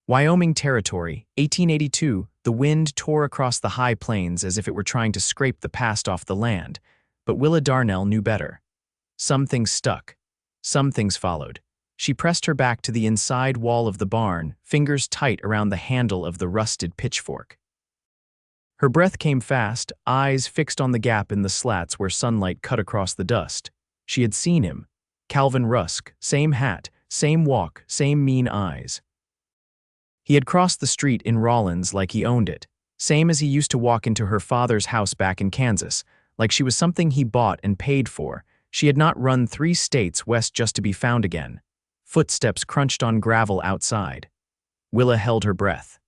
Wyoming Territory, 1882, the wind tore across the high plains as if it were trying to scrape the past off the land, but Willa Darnell knew better. Some things stuck. Some things followed. She pressed her back to the inside wall of the barn, fingers tight around the handle of the rusted pitchfork. Her breath came fast, eyes fixed on the gap in the slats where sunlight cut across the dust. She had seen him. Calvin Rusk, same hat, same walk, same mean eyes. He had crossed the street in Rawlins like he owned it, same as he used to walk into her father's house back in Kansas, like she was something he bought and paid for. She had not run 3 states west just to be found again. Footsteps crunched on gravel outside. Willa held her breath.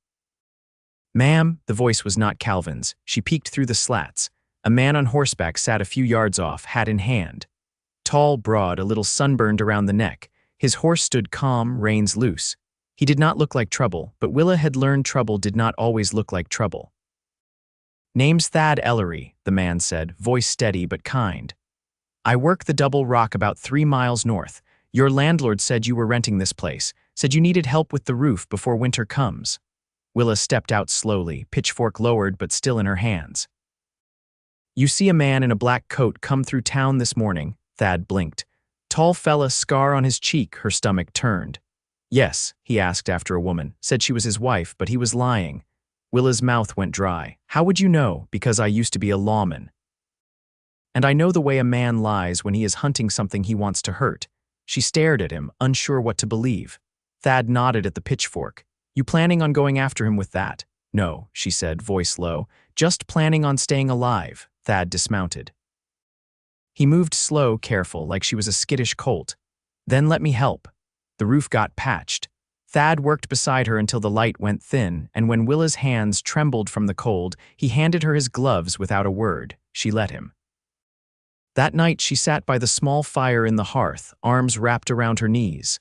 "Ma'am," the voice was not Calvin's. She peeked through the slats. A man on horseback sat a few yards off, hat in hand. Tall, broad, a little sunburned around the neck. His horse stood calm, reins loose. He did not look like trouble, but Willa had learned trouble did not always look like trouble. "Name's Thad Ellery," the man said, voice steady but kind. "I work the Double Rock about 3 miles north. Your landlord said you were renting this place, said you needed help with the roof before winter comes." Willa stepped out slowly, pitchfork lowered but still in her hands. "You see a man in a black coat come through town this morning," Thad blinked. "Tall fella, scar on his cheek," her stomach turned. "Yes," he asked after a woman, said she was his wife, but he was lying. Willa's mouth went dry. "How would you know?" "Because I used to be a lawman. And I know the way a man lies when he is hunting something he wants to hurt." She stared at him, unsure what to believe. Thad nodded at the pitchfork. "You planning on going after him with that?" "No," she said, voice low. "Just planning on staying alive." Thad dismounted. He moved slow, careful, like she was a skittish colt. "Then let me help." The roof got patched. Thad worked beside her until the light went thin, and when Willa's hands trembled from the cold, he handed her his gloves without a word. She let him. That night she sat by the small fire in the hearth, arms wrapped around her knees.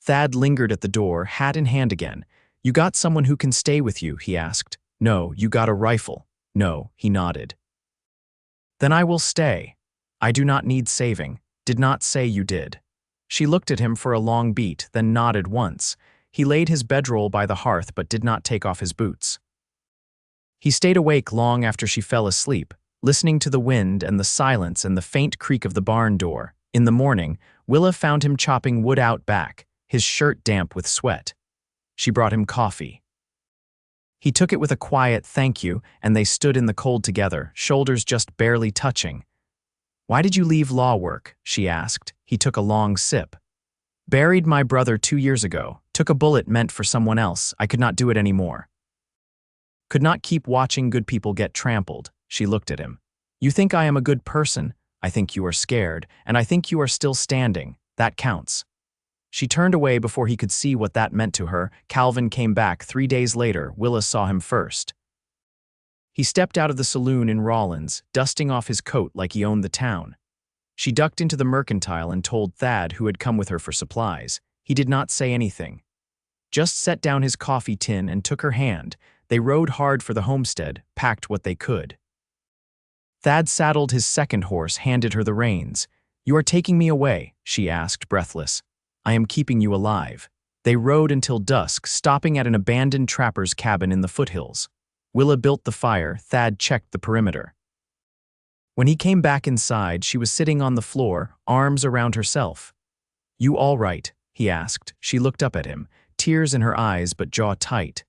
Thad lingered at the door, hat in hand again. "You got someone who can stay with you?" he asked. "No." "You got a rifle?" "No." He nodded. "Then I will stay. I do not need saving. Did not say you did." She looked at him for a long beat, then nodded once. He laid his bedroll by the hearth but did not take off his boots. He stayed awake long after she fell asleep, listening to the wind and the silence and the faint creak of the barn door. In the morning, Willa found him chopping wood out back, his shirt damp with sweat. She brought him coffee. He took it with a quiet thank you, and they stood in the cold together, shoulders just barely touching. "Why did you leave law work?" she asked. He took a long sip. "Buried my brother 2 years ago. Took a bullet meant for someone else. I could not do it anymore. Could not keep watching good people get trampled." She looked at him. "You think I am a good person. I think you are scared, and I think you are still standing. That counts." She turned away before he could see what that meant to her. Calvin came back 3 days later. Willa saw him first. He stepped out of the saloon in Rawlins, dusting off his coat like he owned the town. She ducked into the mercantile and told Thad, who had come with her for supplies. He did not say anything. Just set down his coffee tin and took her hand. They rode hard for the homestead, packed what they could. Thad saddled his second horse, handed her the reins. "You are taking me away?" she asked, breathless. "I am keeping you alive." They rode until dusk, stopping at an abandoned trapper's cabin in the foothills. Willa built the fire. Thad checked the perimeter. When he came back inside, she was sitting on the floor, arms around herself. "You all right?" he asked. She looked up at him, tears in her eyes but jaw tight.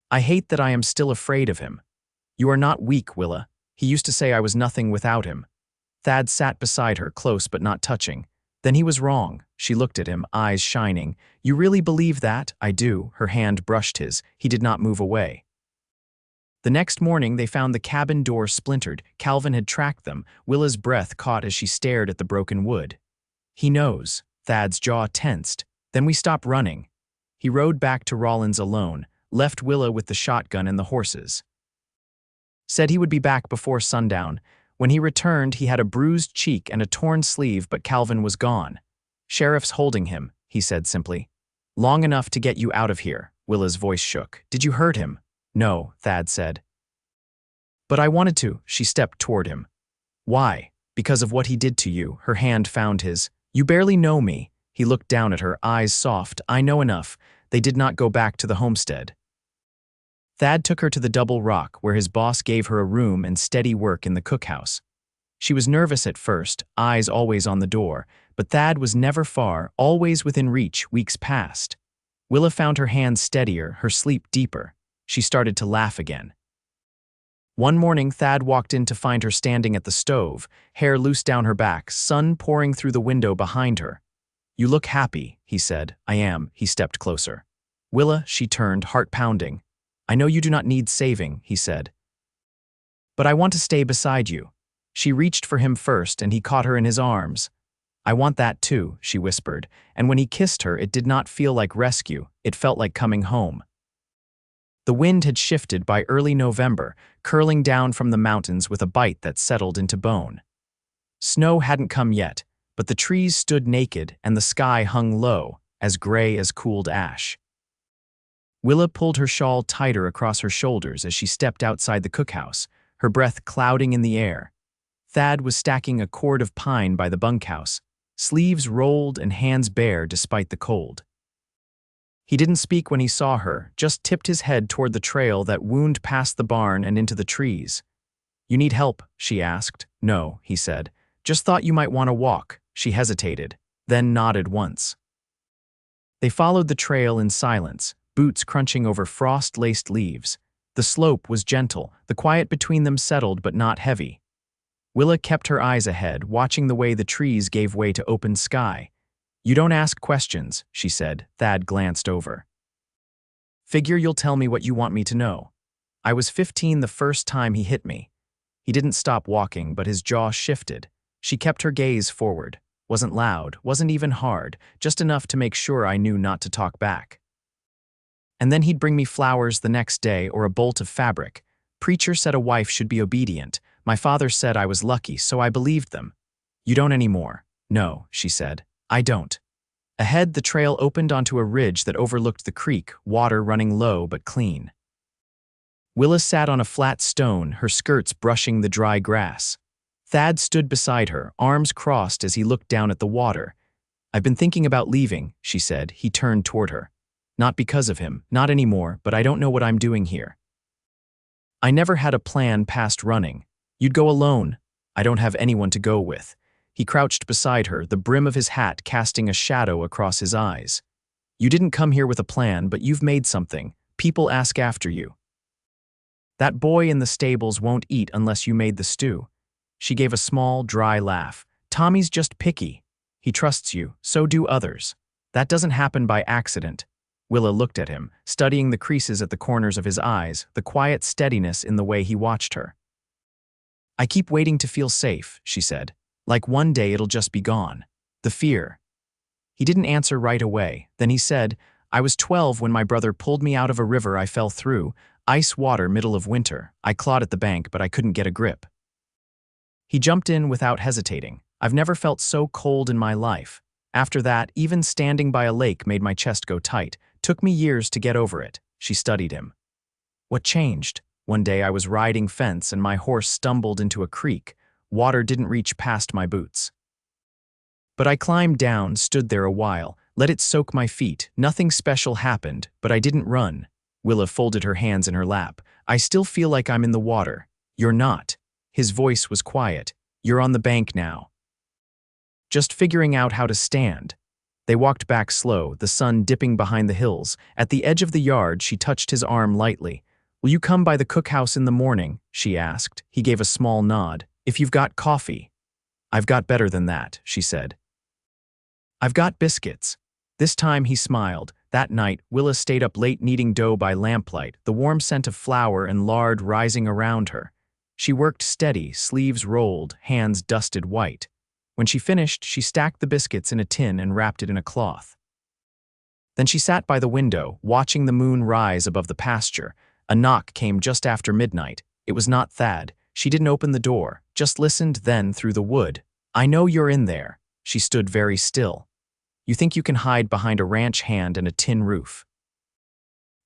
"I hate that I am still afraid of him." "You are not weak, Willa. He used to say I was nothing without him." Thad sat beside her, close but not touching. "Then he was wrong." She looked at him, eyes shining. "You really believe that?" "I do." Her hand brushed his. He did not move away. The next morning, they found the cabin door splintered. Calvin had tracked them. Willa's breath caught as she stared at the broken wood. "He knows." Thad's jaw tensed. "Then we stop running." He rode back to Rawlins alone, left Willa with the shotgun and the horses. Said he would be back before sundown. When he returned, he had a bruised cheek and a torn sleeve, but Calvin was gone. "Sheriff's holding him," he said simply. "Long enough to get you out of here." Willa's voice shook. "Did you hurt him?" "No," Thad said. "But I wanted to." She stepped toward him. "Why?" "Because of what he did to you." Her hand found his. "You barely know me." He looked down at her, eyes soft. "I know enough. They did not go back to the homestead. Thad took her to the Double Rock, where his boss gave her a room and steady work in the cookhouse. She was nervous at first, eyes always on the door, but Thad was never far, always within reach. Weeks passed. Willa found her hands steadier, her sleep deeper. She started to laugh again. One morning, Thad walked in to find her standing at the stove, hair loose down her back, sun pouring through the window behind her. "You look happy," he said. "I am." He stepped closer. "Willa," she turned, heart pounding. "I know you do not need saving," he said. "But I want to stay beside you." She reached for him first, and he caught her in his arms. "I want that too," she whispered, and when he kissed her, it did not feel like rescue, it felt like coming home. The wind had shifted by early November, curling down from the mountains with a bite that settled into bone. Snow hadn't come yet, but the trees stood naked and the sky hung low, as gray as cooled ash. Willa pulled her shawl tighter across her shoulders as she stepped outside the cookhouse, her breath clouding in the air. Thad was stacking a cord of pine by the bunkhouse, sleeves rolled and hands bare despite the cold. He didn't speak when he saw her, just tipped his head toward the trail that wound past the barn and into the trees. "You need help?" she asked. "No," he said. "Just thought you might want to walk." She hesitated, then nodded once. They followed the trail in silence, boots crunching over frost-laced leaves. The slope was gentle, the quiet between them settled but not heavy. Willa kept her eyes ahead, watching the way the trees gave way to open sky. "You don't ask questions," she said. Thad glanced over. "Figure you'll tell me what you want me to know. I was 15 the first time he hit me." He didn't stop walking, but his jaw shifted. She kept her gaze forward. Wasn't loud, wasn't even hard, just enough to make sure I knew not to talk back. "And then he'd bring me flowers the next day or a bolt of fabric. Preacher said a wife should be obedient. My father said I was lucky, so I believed them." "You don't anymore." "No," she said. "I don't." Ahead, the trail opened onto a ridge that overlooked the creek, water running low but clean. Willa sat on a flat stone, her skirts brushing the dry grass. Thad stood beside her, arms crossed as he looked down at the water. "I've been thinking about leaving," she said. He turned toward her. "Not because of him, not anymore, but I don't know what I'm doing here. I never had a plan past running. You'd go alone. I don't have anyone to go with." He crouched beside her, the brim of his hat casting a shadow across his eyes. "You didn't come here with a plan, but you've made something. People ask after you. That boy in the stables won't eat unless you made the stew." She gave a small, dry laugh. "Tommy's just picky. He trusts you, so do others. That doesn't happen by accident." Willa looked at him, studying the creases at the corners of his eyes, the quiet steadiness in the way he watched her. "I keep waiting to feel safe," she said. "Like one day it'll just be gone. The fear." He didn't answer right away. Then he said, "I was 12 when my brother pulled me out of a river I fell through, ice water middle of winter. I clawed at the bank, but I couldn't get a grip." He jumped in without hesitating. "I've never felt so cold in my life. After that, even standing by a lake made my chest go tight. Took me years to get over it." She studied him. "What changed? One day I was riding fence and my horse stumbled into a creek. Water didn't reach past my boots. But I climbed down, stood there a while, let it soak my feet. Nothing special happened, but I didn't run." Willa folded her hands in her lap. "I still feel like I'm in the water." "You're not." His voice was quiet. "You're on the bank now. Just figuring out how to stand." They walked back slow, the sun dipping behind the hills. At the edge of the yard, she touched his arm lightly. "Will you come by the cookhouse in the morning?" she asked. He gave a small nod. "If you've got coffee." "I've got better than that," she said. "I've got biscuits." This time he smiled. That night, Willa stayed up late kneading dough by lamplight, the warm scent of flour and lard rising around her. She worked steady, sleeves rolled, hands dusted white. When she finished, she stacked the biscuits in a tin and wrapped it in a cloth. Then she sat by the window, watching the moon rise above the pasture. A knock came just after midnight. It was not Thad. She didn't open the door, just listened then through the wood. "I know you're in there." She stood very still. "You think you can hide behind a ranch hand and a tin roof."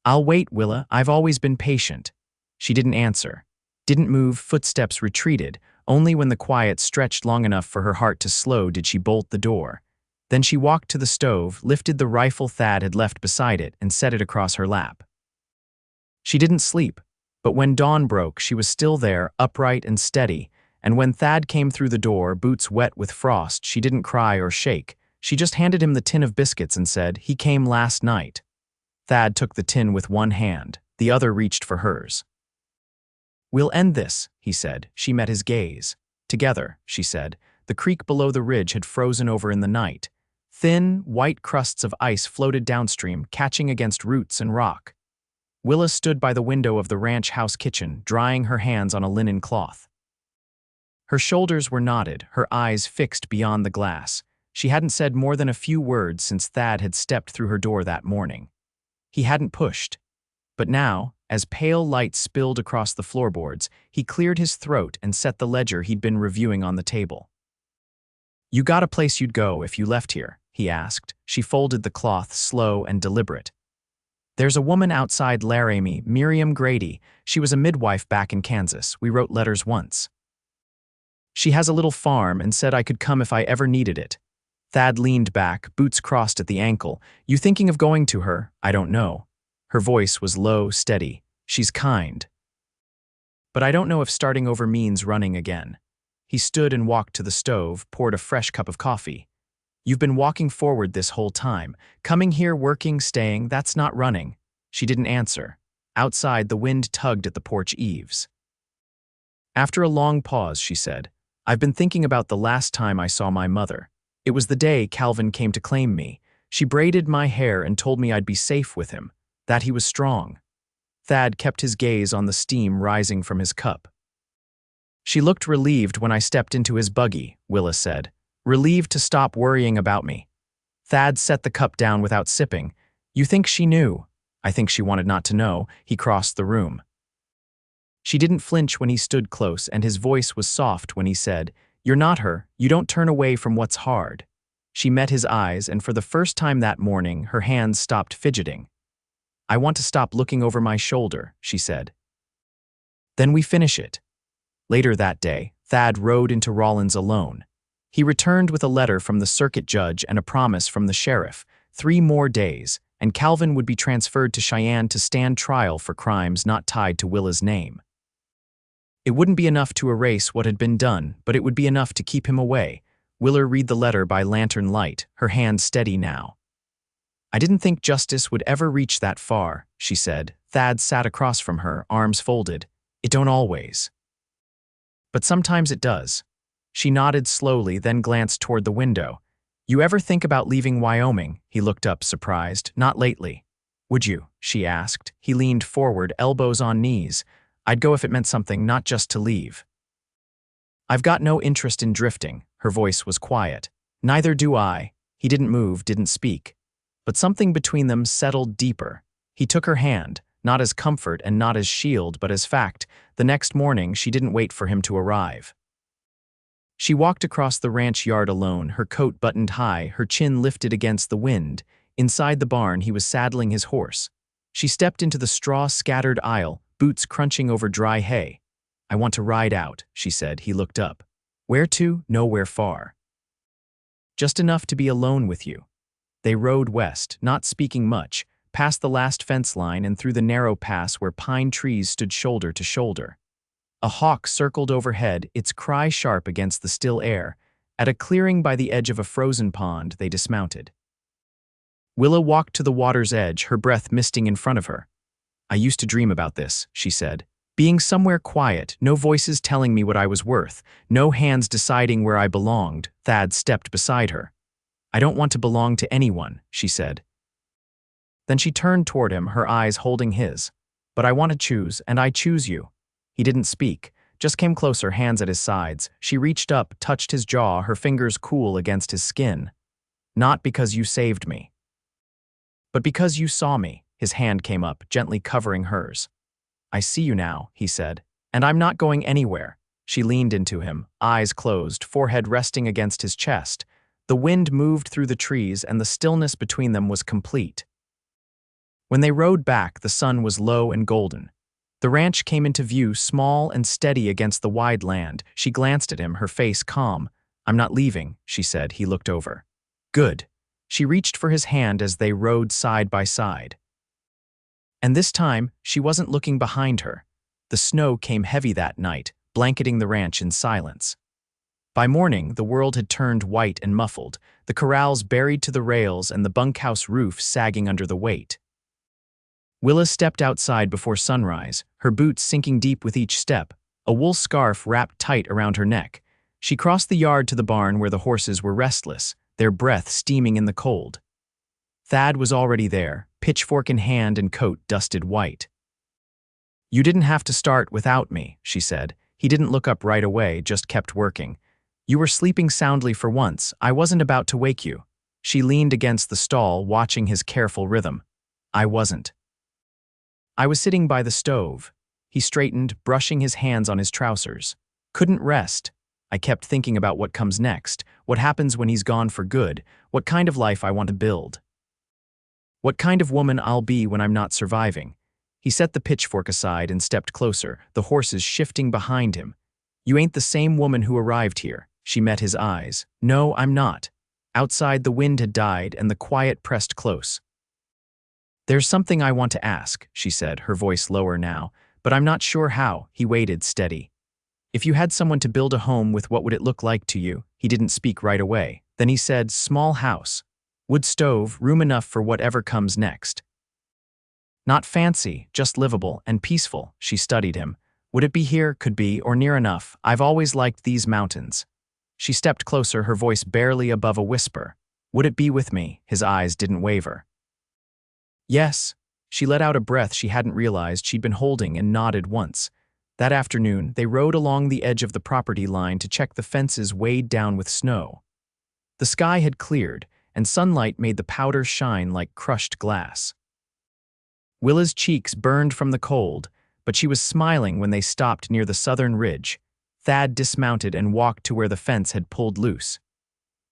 "I'll wait, Willa. I've always been patient." She didn't answer. Didn't move, footsteps retreated. Only when the quiet stretched long enough for her heart to slow did she bolt the door. Then she walked to the stove, lifted the rifle Thad had left beside it, and set it across her lap. She didn't sleep, but when dawn broke, she was still there, upright and steady, and when Thad came through the door, boots wet with frost, she didn't cry or shake. She just handed him the tin of biscuits and said, "He came last night." Thad took the tin with one hand, the other reached for hers. "We'll end this," he said. She met his gaze. "Together," she said. The creek below the ridge had frozen over in the night. Thin, white crusts of ice floated downstream, catching against roots and rock. Willa stood by the window of the ranch house kitchen, drying her hands on a linen cloth. Her shoulders were knotted, her eyes fixed beyond the glass. She hadn't said more than a few words since Thad had stepped through her door that morning. He hadn't pushed. But now, as pale light spilled across the floorboards, he cleared his throat and set the ledger he'd been reviewing on the table. "You got a place you'd go if you left here?" he asked. She folded the cloth, slow and deliberate. "There's a woman outside Laramie, Miriam Grady. She was a midwife back in Kansas. We wrote letters once. She has a little farm and said I could come if I ever needed it." Thad leaned back, boots crossed at the ankle. "You thinking of going to her? I don't know." Her voice was low, steady. "She's kind. But I don't know if starting over means running again." He stood and walked to the stove, poured a fresh cup of coffee. "You've been walking forward this whole time. Coming here, working, staying, that's not running." She didn't answer. Outside, the wind tugged at the porch eaves. After a long pause, she said, "I've been thinking about the last time I saw my mother. It was the day Calvin came to claim me. She braided my hair and told me I'd be safe with him, that he was strong." Thad kept his gaze on the steam rising from his cup. "She looked relieved when I stepped into his buggy," Willa said. "Relieved to stop worrying about me." Thad set the cup down without sipping. "You think she knew?" "I think she wanted not to know." He crossed the room. She didn't flinch when he stood close, and his voice was soft when he said, "You're not her. You don't turn away from what's hard." She met his eyes, and for the first time that morning, her hands stopped fidgeting. "I want to stop looking over my shoulder," she said. "Then we finish it." Later that day, Thad rode into Rawlins alone. He returned with a letter from the circuit judge and a promise from the sheriff. 3 more days, and Calvin would be transferred to Cheyenne to stand trial for crimes not tied to Willa's name. It wouldn't be enough to erase what had been done, but it would be enough to keep him away. Willa read the letter by lantern light, her hand steady now. "I didn't think justice would ever reach that far," she said. Thad sat across from her, arms folded. "It don't always. But sometimes it does." She nodded slowly, then glanced toward the window. "You ever think about leaving Wyoming?" He looked up, surprised. "Not lately." "Would you?" she asked. He leaned forward, elbows on knees. "I'd go if it meant something, not just to leave." "I've got no interest in drifting." Her voice was quiet. "Neither do I." He didn't move, didn't speak. But something between them settled deeper. He took her hand, not as comfort and not as shield, but as fact. The next morning, she didn't wait for him to arrive. She walked across the ranch yard alone, her coat buttoned high, her chin lifted against the wind. Inside the barn, he was saddling his horse. She stepped into the straw-scattered aisle, boots crunching over dry hay. "I want to ride out," she said. He looked up. "Where to?" "Nowhere far. Just enough to be alone with you." They rode west, not speaking much, past the last fence line and through the narrow pass where pine trees stood shoulder to shoulder. A hawk circled overhead, its cry sharp against the still air. At a clearing by the edge of a frozen pond, they dismounted. Willa walked to the water's edge, her breath misting in front of her. "I used to dream about this," she said. "Being somewhere quiet, no voices telling me what I was worth, no hands deciding where I belonged." Thad stepped beside her. "I don't want to belong to anyone," she said. Then she turned toward him, her eyes holding his. "But I want to choose, and I choose you." He didn't speak, just came closer, hands at his sides. She reached up, touched his jaw, her fingers cool against his skin. "Not because you saved me, but because you saw me." His hand came up, gently covering hers. "I see you now," he said, "and I'm not going anywhere." She leaned into him, eyes closed, forehead resting against his chest. The wind moved through the trees, and the stillness between them was complete. When they rode back, the sun was low and golden. The ranch came into view, small and steady against the wide land. She glanced at him, her face calm. "I'm not leaving," she said. He looked over. Good. She reached for his hand as they rode side by side. And this time, she wasn't looking behind her. The snow came heavy that night, blanketing the ranch in silence. By morning, the world had turned white and muffled, the corrals buried to the rails and the bunkhouse roof sagging under the weight. Willa stepped outside before sunrise, her boots sinking deep with each step, a wool scarf wrapped tight around her neck. She crossed the yard to the barn where the horses were restless, their breath steaming in the cold. Thad was already there, pitchfork in hand and coat dusted white. "You didn't have to start without me," she said. He didn't look up right away, just kept working. "You were sleeping soundly for once. I wasn't about to wake you." She leaned against the stall, watching his careful rhythm. "I wasn't." "I was sitting by the stove." He straightened, brushing his hands on his trousers. "Couldn't rest. I kept thinking about what comes next, what happens when he's gone for good, what kind of life I want to build. What kind of woman I'll be when I'm not surviving." He set the pitchfork aside and stepped closer, the horses shifting behind him. "You ain't the same woman who arrived here." She met his eyes. "No, I'm not." Outside, the wind had died and the quiet pressed close. "There's something I want to ask," she said, her voice lower now, "but I'm not sure how." He waited, steady. "If you had someone to build a home with, what would it look like to you?" He didn't speak right away. Then he said, "Small house. Wood stove, room enough for whatever comes next." "Not fancy, just livable and peaceful." She studied him. "Would it be here? Could be, or near enough. I've always liked these mountains." She stepped closer, her voice barely above a whisper. "Would it be with me?" His eyes didn't waver. "Yes." She let out a breath she hadn't realized she'd been holding and nodded once. That afternoon, they rode along the edge of the property line to check the fences weighed down with snow. The sky had cleared, and sunlight made the powder shine like crushed glass. Willa's cheeks burned from the cold, but she was smiling when they stopped near the southern ridge. Thad dismounted and walked to where the fence had pulled loose.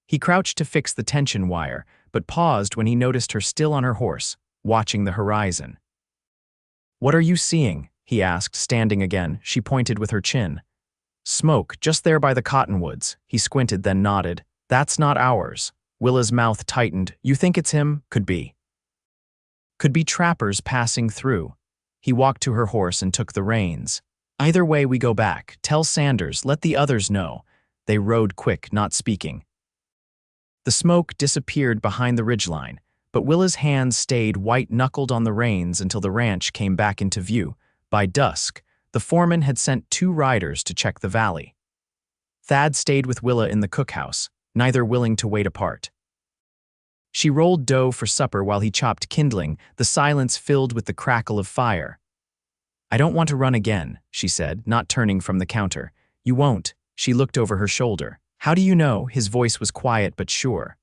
He crouched to fix the tension wire, but paused when he noticed her still on her horse, watching the horizon. "What are you seeing?" he asked, standing again. She pointed with her chin. "Smoke, just there by the cottonwoods." He squinted, then nodded. "That's not ours." Willa's mouth tightened. "You think it's him?" "Could be. Could be trappers passing through." He walked to her horse and took the reins. "Either way, we go back. Tell Sanders, let the others know." They rode quick, not speaking. The smoke disappeared behind the ridgeline, but Willa's hands stayed white-knuckled on the reins until the ranch came back into view. By dusk, the foreman had sent 2 riders to check the valley. Thad stayed with Willa in the cookhouse, neither willing to wait apart. She rolled dough for supper while he chopped kindling, the silence filled with the crackle of fire. "I don't want to run again," she said, not turning from the counter. "You won't." She looked over her shoulder. "How do you know?" His voice was quiet but sure.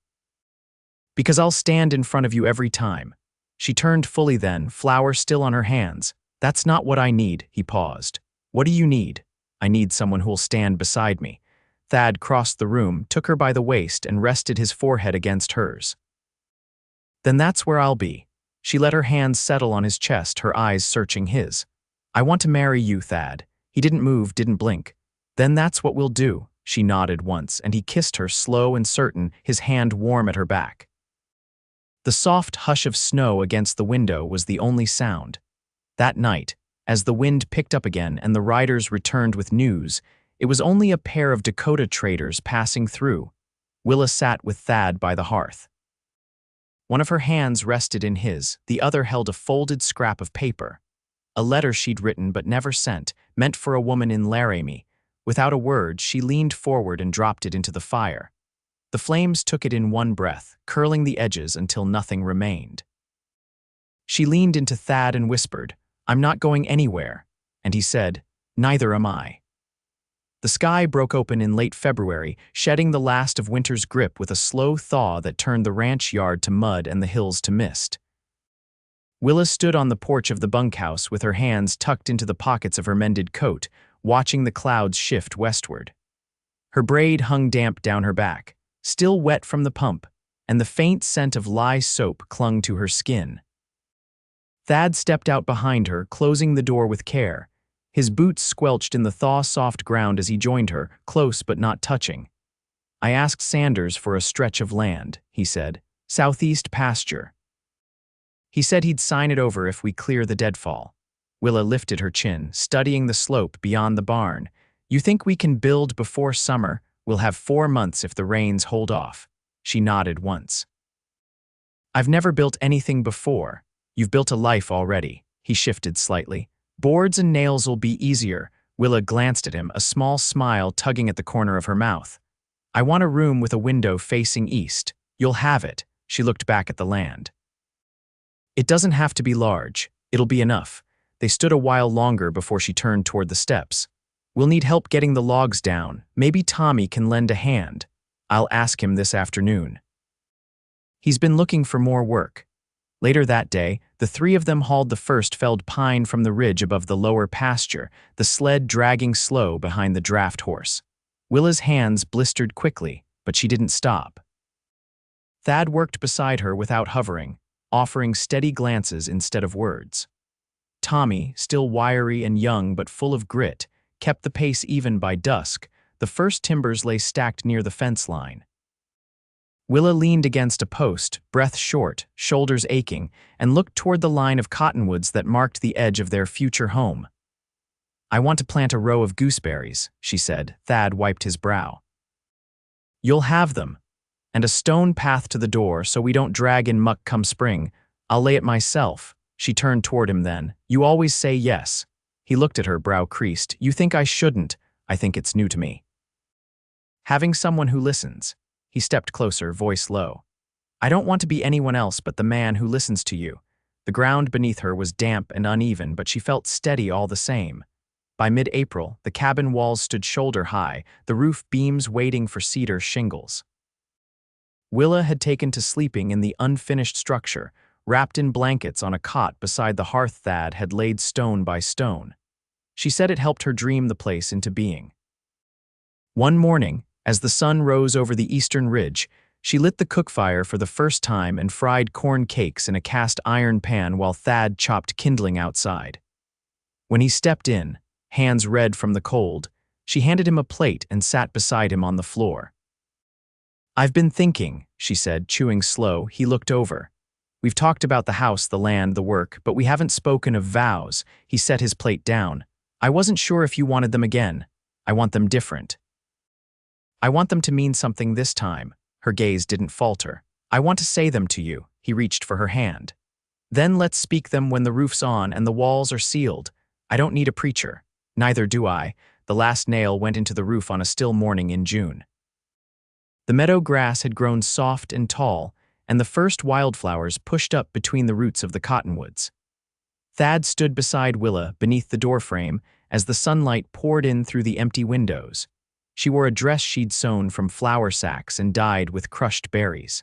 "Because I'll stand in front of you every time." She turned fully then, flour still on her hands. "That's not what I need." He paused. "What do you need?" "I need someone who'll stand beside me." Thad crossed the room, took her by the waist, and rested his forehead against hers. "Then that's where I'll be." She let her hands settle on his chest, her eyes searching his. "I want to marry you, Thad." He didn't move, didn't blink. "Then that's what we'll do." She nodded once, and he kissed her, slow and certain, his hand warm at her back. The soft hush of snow against the window was the only sound. That night, as the wind picked up again and the riders returned with news, it was only a pair of Dakota traders passing through. Willa sat with Thad by the hearth. One of her hands rested in his, the other held a folded scrap of paper. A letter she'd written but never sent, meant for a woman in Laramie. Without a word, she leaned forward and dropped it into the fire. The flames took it in one breath, curling the edges until nothing remained. She leaned into Thad and whispered, "I'm not going anywhere." And he said, "Neither am I." The sky broke open in late February, shedding the last of winter's grip with a slow thaw that turned the ranch yard to mud and the hills to mist. Willa stood on the porch of the bunkhouse with her hands tucked into the pockets of her mended coat, watching the clouds shift westward. Her braid hung damp down her back, still wet from the pump, and the faint scent of lye soap clung to her skin. Thad stepped out behind her, closing the door with care. His boots squelched in the thaw-soft ground as he joined her, close but not touching. I asked Sanders for a stretch of land, he said. Southeast pasture. He said he'd sign it over if we clear the deadfall. Willa lifted her chin, studying the slope beyond the barn. You think we can build before summer? We'll have 4 months if the rains hold off. She nodded once. I've never built anything before. You've built a life already. He shifted slightly. Boards and nails'll be easier. Willa glanced at him, a small smile tugging at the corner of her mouth. I want a room with a window facing east. You'll have it. She looked back at the land. It doesn't have to be large. It'll be enough. They stood a while longer before she turned toward the steps. We'll need help getting the logs down. Maybe Tommy can lend a hand. I'll ask him this afternoon. He's been looking for more work. Later that day, the 3 of them hauled the first felled pine from the ridge above the lower pasture, the sled dragging slow behind the draft horse. Willa's hands blistered quickly, but she didn't stop. Thad worked beside her without hovering, offering steady glances instead of words. Tommy, still wiry and young but full of grit, kept the pace even by dusk. The first timbers lay stacked near the fence line. Willa leaned against a post, breath short, shoulders aching, and looked toward the line of cottonwoods that marked the edge of their future home. I want to plant a row of gooseberries, she said. Thad wiped his brow. You'll have them. And a stone path to the door so we don't drag in muck come spring. I'll lay it myself. She turned toward him then. You always say yes. He looked at her, brow creased. You think I shouldn't. I think it's new to me. Having someone who listens. He stepped closer, voice low. I don't want to be anyone else but the man who listens to you. The ground beneath her was damp and uneven, but she felt steady all the same. By mid-April, the cabin walls stood shoulder high, the roof beams waiting for cedar shingles. Willa had taken to sleeping in the unfinished structure, wrapped in blankets on a cot beside the hearth Thad had laid stone by stone. She said it helped her dream the place into being. One morning, as the sun rose over the eastern ridge, she lit the cook fire for the first time and fried corn cakes in a cast iron pan while Thad chopped kindling outside. When he stepped in, hands red from the cold, she handed him a plate and sat beside him on the floor. I've been thinking, she said, chewing slow. He looked over. We've talked about the house, the land, the work, but we haven't spoken of vows. He set his plate down. I wasn't sure if you wanted them again. I want them different. I want them to mean something this time. Her gaze didn't falter. I want to say them to you. He reached for her hand. Then let's speak them when the roof's on and the walls are sealed. I don't need a preacher. Neither do I. The last nail went into the roof on a still morning in June. The meadow grass had grown soft and tall, and the first wildflowers pushed up between the roots of the cottonwoods. Thad stood beside Willa beneath the doorframe as the sunlight poured in through the empty windows. She wore a dress she'd sewn from flour sacks and dyed with crushed berries.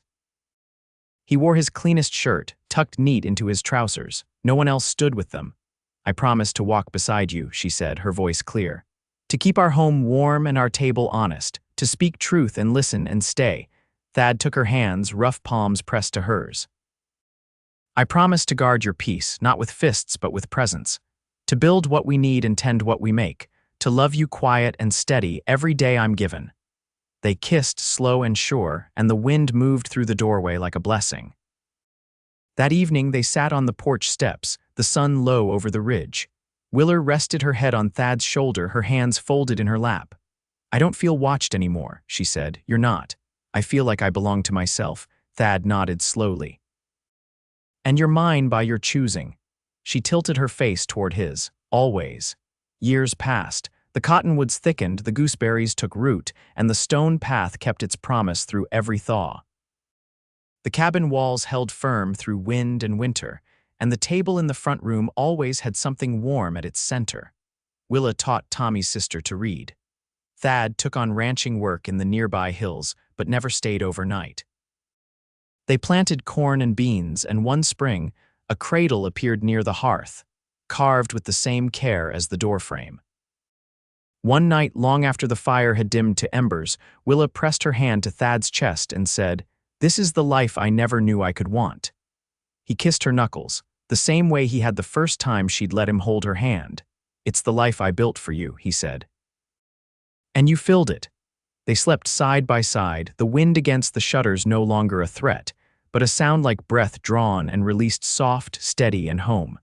He wore his cleanest shirt, tucked neat into his trousers. No one else stood with them. I promised to walk beside you, she said, her voice clear. To keep our home warm and our table honest, to speak truth and listen and stay. Thad took her hands, rough palms pressed to hers. I promise to guard your peace, not with fists but with presence. To build what we need and tend what we make. To love you quiet and steady every day I'm given. They kissed, slow and sure, and the wind moved through the doorway like a blessing. That evening they sat on the porch steps, the sun low over the ridge. Willa rested her head on Thad's shoulder, her hands folded in her lap. I don't feel watched anymore, she said. You're not. I feel like I belong to myself. Thad nodded slowly. And you're mine by your choosing. She tilted her face toward his. Always. Years passed. The cottonwoods thickened, the gooseberries took root, and the stone path kept its promise through every thaw. The cabin walls held firm through wind and winter, and the table in the front room always had something warm at its center. Willa taught Tommy's sister to read. Thad took on ranching work in the nearby hills, but never stayed overnight. They planted corn and beans, and one spring, a cradle appeared near the hearth, carved with the same care as the doorframe. One night, long after the fire had dimmed to embers, Willa pressed her hand to Thad's chest and said, "This is the life I never knew I could want." He kissed her knuckles, the same way he had the first time she'd let him hold her hand. "It's the life I built for you," he said. "And you filled it." They slept side by side, the wind against the shutters no longer a threat, but a sound like breath drawn and released, soft, steady, and home.